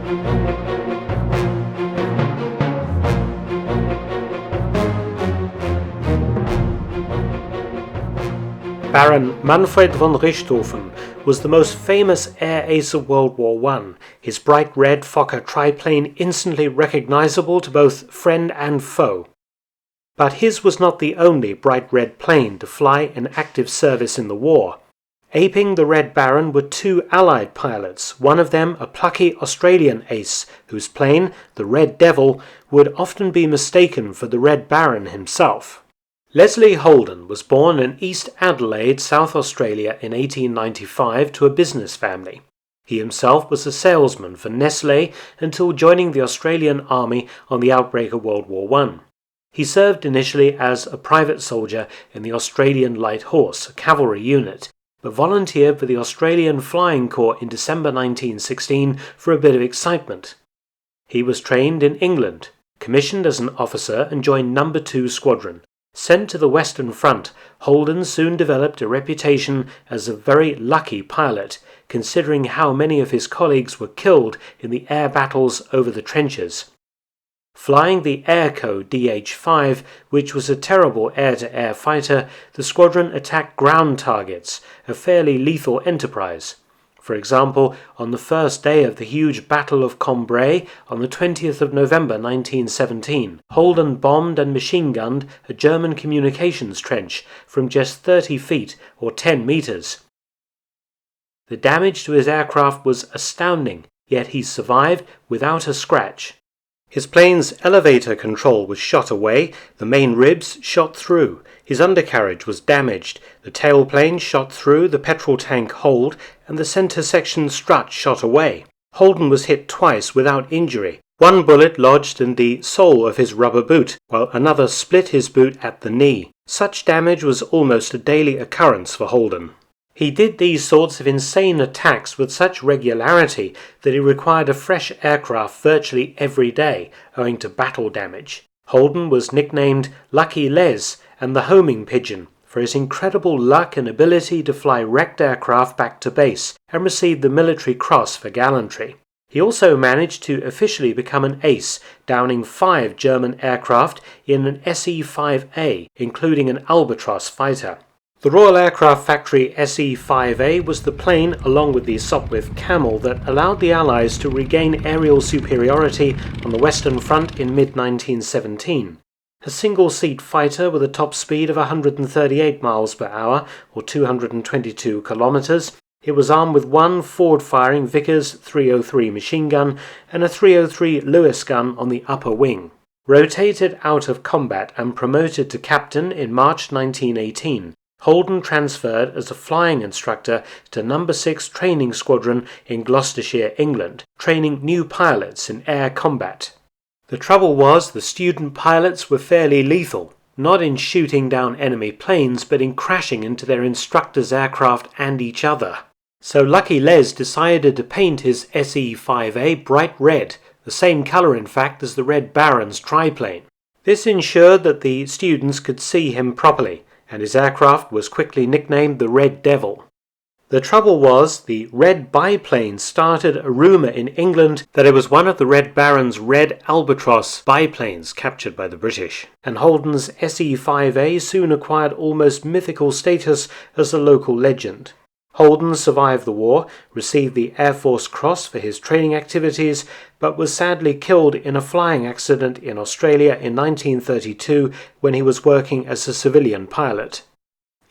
Baron Manfred von Richthofen was the most famous air ace of World War I, his bright red Fokker triplane instantly recognizable to both friend and foe. But his was not the only bright red plane to fly in active service in the war. Aping the Red Baron were two Allied pilots, one of them a plucky Australian ace, whose plane, the Red Devil, would often be mistaken for the Red Baron himself. Leslie Holden was born in East Adelaide, South Australia in 1895 to a business family. He himself was a salesman for Nestlé until joining the Australian Army on the outbreak of World War I. He served initially as a private soldier in the Australian Light Horse, a cavalry unit, but volunteered for the Australian Flying Corps in December 1916 for a bit of excitement. He was trained in England, commissioned as an officer and joined No. 2 Squadron. Sent to the Western Front, Holden soon developed a reputation as a very lucky pilot, considering how many of his colleagues were killed in the air battles over the trenches. Flying the Airco DH-5, which was a terrible air-to-air fighter, the squadron attacked ground targets, a fairly lethal enterprise. For example, on the first day of the huge Battle of Cambrai on the 20th of November 1917, Holden bombed and machine-gunned a German communications trench from just 30 feet or 10 meters. The damage to his aircraft was astounding, yet he survived without a scratch. His plane's elevator control was shot away, the main ribs shot through, his undercarriage was damaged, the tailplane shot through the petrol tank hold, and the center section strut shot away. Holden was hit twice without injury. One bullet lodged in the sole of his rubber boot, while another split his boot at the knee. Such damage was almost a daily occurrence for Holden. He did these sorts of insane attacks with such regularity that he required a fresh aircraft virtually every day, owing to battle damage. Holden was nicknamed Lucky Les and the homing pigeon for his incredible luck and ability to fly wrecked aircraft back to base, and received the Military Cross for gallantry. He also managed to officially become an ace, downing 5 German aircraft in an SE5a, including an Albatross fighter. The Royal Aircraft Factory SE5a was the plane, along with the Sopwith Camel, that allowed the Allies to regain aerial superiority on the Western Front in mid-1917. A single-seat fighter with a top speed of 138 miles per hour, or 222 kilometers, it was armed with one forward-firing Vickers 303 machine gun and a 303 Lewis gun on the upper wing. Rotated out of combat and promoted to captain in March 1918, Holden transferred as a flying instructor to No. 6 Training Squadron in Gloucestershire, England, training new pilots in air combat. The trouble was the student pilots were fairly lethal, not in shooting down enemy planes but in crashing into their instructors' aircraft and each other. So Lucky Les decided to paint his SE5a bright red, the same colour in fact as the Red Barons triplane. This ensured that the students could see him properly, and his aircraft was quickly nicknamed the Red Devil. The trouble was, the Red biplane started a rumour in England that it was one of the Red Barons' Red Albatross biplanes captured by the British, and Holden's SE5a soon acquired almost mythical status as a local legend. Holden survived the war, received the Air Force Cross for his training activities, but was sadly killed in a flying accident in Australia in 1932 when he was working as a civilian pilot.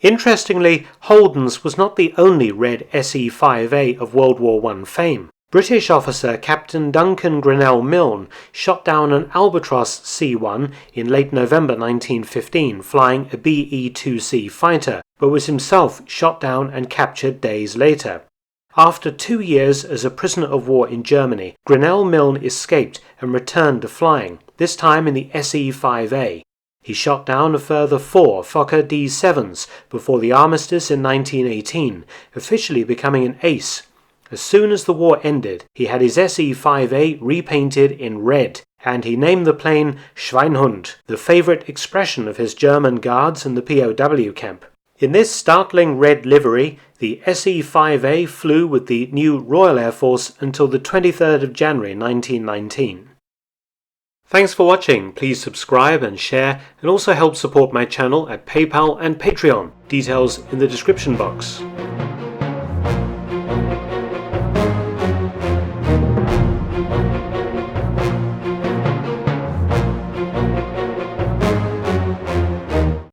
Interestingly, Holden's was not the only Red SE5a of World War I fame. British officer Captain Duncan Grinnell-Milne shot down an Albatross C-1 in late November 1915 flying a BE-2C fighter, but was himself shot down and captured days later. After 2 years as a prisoner of war in Germany, Grinnell-Milne escaped and returned to flying, this time in the SE5a. He shot down a further 4 Fokker D-7s before the armistice in 1918, officially becoming an ace. As soon as the war ended, he had his SE5a repainted in red, and he named the plane Schweinhund, the favourite expression of his German guards in the POW camp. In this startling red livery, the SE5a flew with the new Royal Air Force until the 23rd of January 1919. Thanks for watching. Please subscribe and share, and also help support my channel at PayPal and Patreon. Details in the description box.